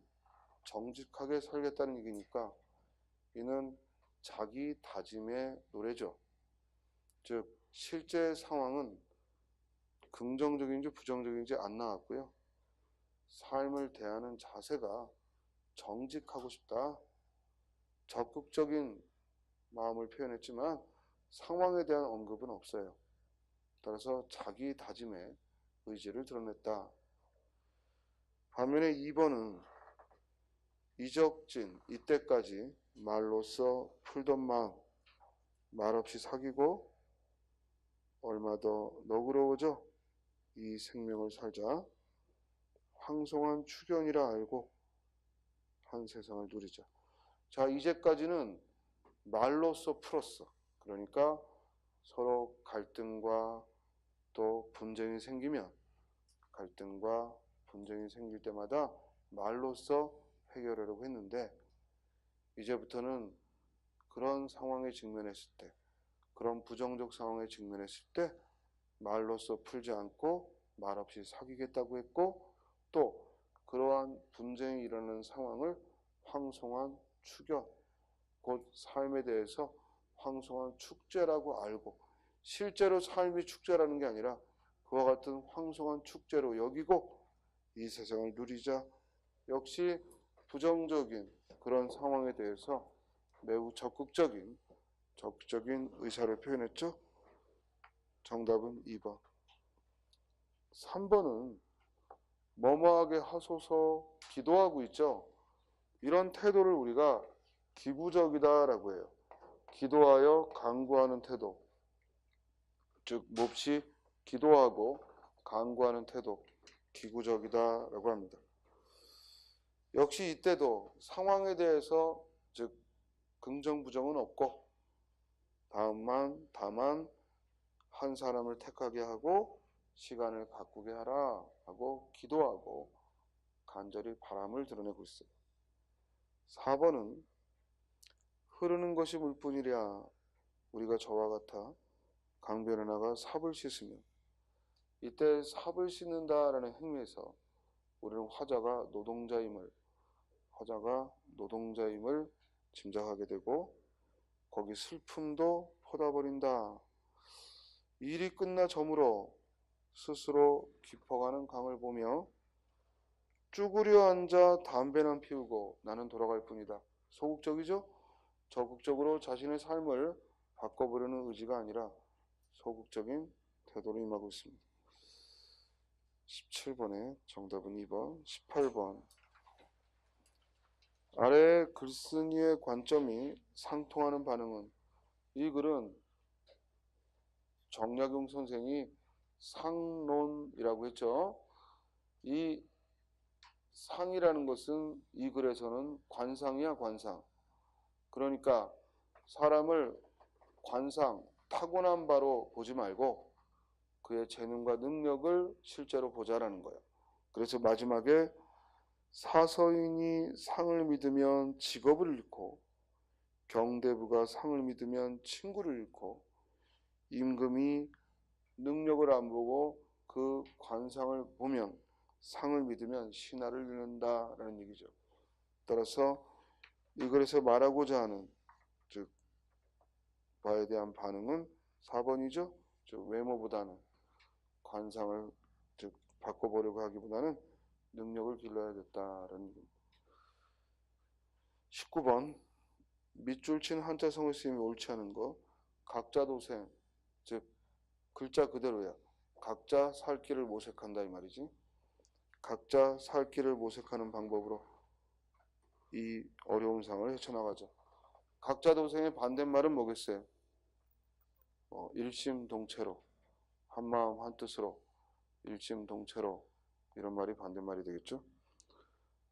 정직하게 살겠다는 얘기니까 이는 자기 다짐의 노래죠. 즉 실제 상황은 긍정적인지 부정적인지 안 나왔고요. 삶을 대하는 자세가 정직하고 싶다, 적극적인 마음을 표현했지만 상황에 대한 언급은 없어요. 따라서 자기 다짐의 의지를 드러냈다. 반면에 2번은 이적진, 이때까지 말로써 풀던 마음, 말없이 사귀고 얼마 더 너그러워져 이 생명을 살자. 황송한 추견이라 알고 한 세상을 누리자. 자, 이제까지는 말로써 풀었어. 그러니까 서로 갈등과 또 분쟁이 생기면 갈등과 분쟁이 생길 때마다 말로써 해결하려고 했는데 이제부터는 그런 상황에 직면했을 때, 그런 부정적 상황에 직면했을 때 말로써 풀지 않고 말없이 사귀겠다고 했고 또 그러한 분쟁이 일어나는 상황을 황송한 추견, 곧 삶에 대해서 황송한 축제라고 알고 실제로 삶이 축제라는 게 아니라 그와 같은 황송한 축제로 여기고 이 세상을 누리자. 역시 부정적인 그런 상황에 대해서 매우 적극적인 의사를 표현했죠. 정답은 2번. 3번은 뭐뭐하게 하소서 기도하고 있죠. 이런 태도를 우리가 기구적이다라고 해요. 기도하여 간구하는 태도, 즉 몹시 기도하고 간구하는 태도, 기구적이다라고 합니다. 역시 이때도 상황에 대해서 즉 긍정 부정은 없고 다만 한 사람을 택하게 하고 시간을 가꾸게 하라 하고 기도하고 간절히 바람을 드러내고 있어요. 4번은 흐르는 것이 물뿐이랴 우리가 저와 같아 강변에 나가 삽을 씻으며 이때 삽을 씻는다라는 행위에서 우리는 화자가 노동자임을 짐작하게 되고 거기 슬픔도 퍼다버린다. 일이 끝나 저물어 스스로 깊어가는 강을 보며 쭈그려 앉아 담배나 피우고 나는 돌아갈 뿐이다. 소극적이죠? 적극적으로 자신의 삶을 바꿔보려는 의지가 아니라 소극적인 태도로 임하고 있습니다. 17번에 정답은 2번. 18번 아래 글쓴이의 관점이 상통하는 반응은 이 글은 정약용 선생이 상론이라고 했죠. 이 상이라는 것은 이 글에서는 관상이야 관상. 그러니까 사람을 관상, 타고난 바로 보지 말고 그의 재능과 능력을 실제로 보자라는 거예요. 그래서 마지막에 사서인이 상을 믿으면 직업을 잃고 경대부가 상을 믿으면 친구를 잃고 임금이 능력을 안 보고 그 관상을 보면 상을 믿으면 신하를 잃는다라는 얘기죠. 따라서 이 글에서 말하고자 하는 즉 바에 대한 반응은 4번이죠. 즉 외모보다는 관상을 즉 바꿔보려고 하기보다는 능력을 길러야겠다라는 얘기입니다. 19번 밑줄 친 한자성을 쓰임이 옳지 않은 거 각자 도생 즉 글자 그대로야. 각자 살 길을 모색한다 이 말이지. 각자 살 길을 모색하는 방법으로 이 어려운 상을 헤쳐나가자. 각자 도생의 반대말은 뭐겠어요? 일심동체로 한마음 한뜻으로 일심동체로 이런 말이 반대말이 되겠죠.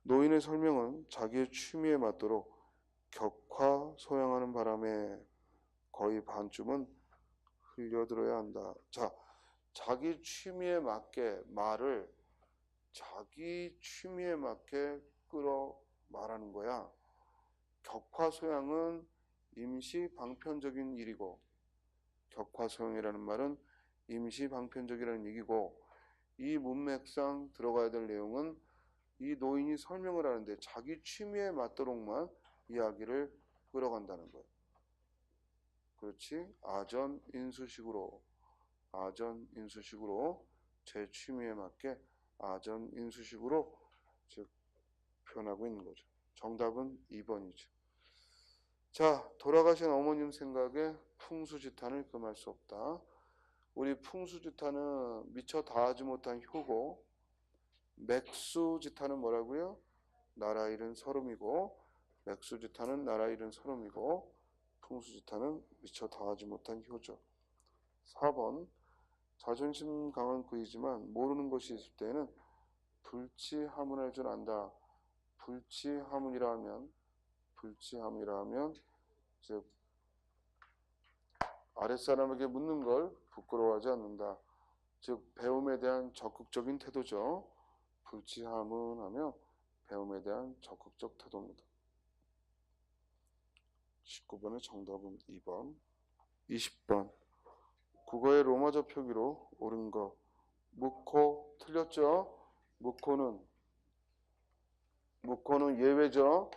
노인의 설명은 자기의 취미에 맞도록 격화 소양하는 바람에 거의 반쯤은 흘려들어야 한다. 자, 자기 취미에 맞게 말을 자기 취미에 맞게 끌어 말하는 거야. 격화소양은 임시 방편적인 일이고 격화소양이라는 말은 임시 방편적이라는 얘기고 이 문맥상 들어가야 될 내용은 이 노인이 설명을 하는데 자기 취미에 맞도록만 이야기를 끌어간다는 거예요. 그렇지? 아전인수식으로 제 취미에 맞게 아전인수식으로 즉 표현하고 있는 거죠. 정답은 2번이죠. 자, 돌아가신 어머님 생각에 풍수지탄을 금할 수 없다. 우리 풍수지탄은 미처 다하지 못한 효고 맥수지탄은 뭐라고요? 나라 잃은 서름이고 맥수지탄은 나라 잃은 서름이고 풍수지탄은 미처 다하지 못한 효죠. 4번 자존심 강한 그이지만 모르는 것이 있을 때에는 불치하문할 줄 안다. 불치하문이라 하면 즉 아랫사람에게 묻는 걸 부끄러워하지 않는다. 즉 배움에 대한 적극적인 태도죠. 불치함은 하며 배움에 대한 적극적 태도입니다. 19번의 정답은 2번. 20번. 국어의 로마자 표기로 옳은 거. 묵호 틀렸죠? 묵호는 예외죠.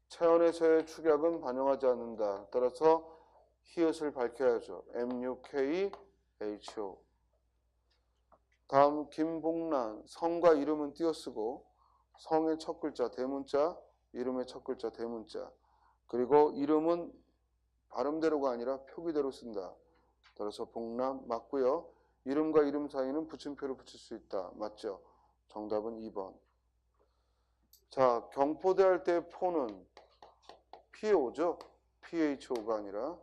차원에서의 축약은 반영하지 않는다. 따라서 히읗을 밝혀야죠. MUKHO. 다음 김봉란. 성과 이름은 띄어쓰고 성의 첫 글자 대문자, 이름의 첫 글자 대문자. 그리고 이름은 발음대로가 아니라 표기대로 쓴다. 따라서 봉란 맞고요. 이름과 이름 사이는 붙임표를 붙일 수 있다. 맞죠? 정답은 2번. 자, 경포대 할 때 포는 PO죠. PHO가 아니라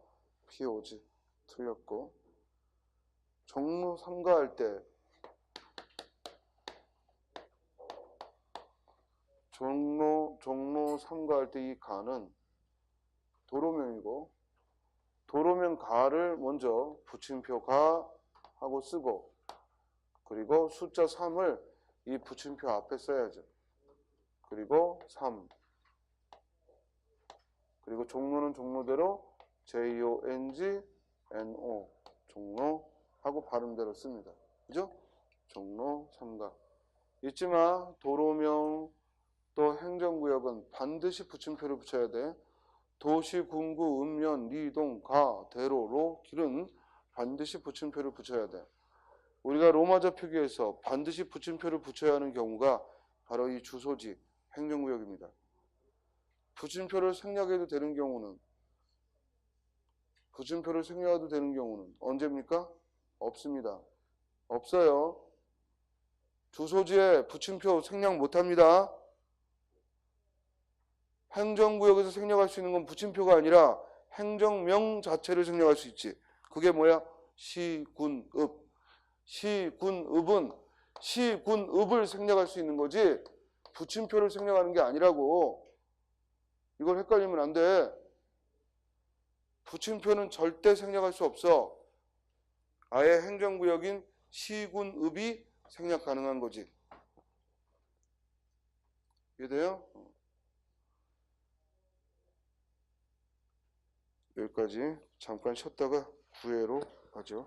PO지. 틀렸고. 종로 삼가할 때 종로 삼가할 때 이 가는 도로명이고 도로명 가를 먼저 붙임표 가 하고 쓰고 그리고 숫자 3을 이 붙임표 앞에 써야죠. 그리고 3. 그리고 종로는 종로대로 JONGNO 종로 하고 발음대로 씁니다. 그죠? 종로 삼가. 잊지 마. 도로명 또 행정구역은 반드시 붙임표를 붙여야 돼. 도시, 군구, 읍면, 리동, 가, 대로, 로, 길은 반드시 붙임표를 붙여야 돼. 우리가 로마자 표기에서 반드시 붙임표를 붙여야 하는 경우가 바로 이 주소지, 행정구역입니다. 붙임표를 생략해도 되는 경우는 언제입니까? 없습니다. 없어요. 주소지에 붙임표 생략 못합니다. 행정구역에서 생략할 수 있는 건 붙임표가 아니라 행정명 자체를 생략할 수 있지. 그게 뭐야? 시, 군, 읍. 시, 군, 읍은 시, 군, 읍을 생략할 수 있는 거지 붙임표를 생략하는 게 아니라고. 이걸 헷갈리면 안 돼. 붙임표는 절대 생략할 수 없어. 아예 행정구역인 시, 군, 읍이 생략 가능한 거지. 이해돼요? 여기까지 잠깐 쉬었다가 9회로 가죠.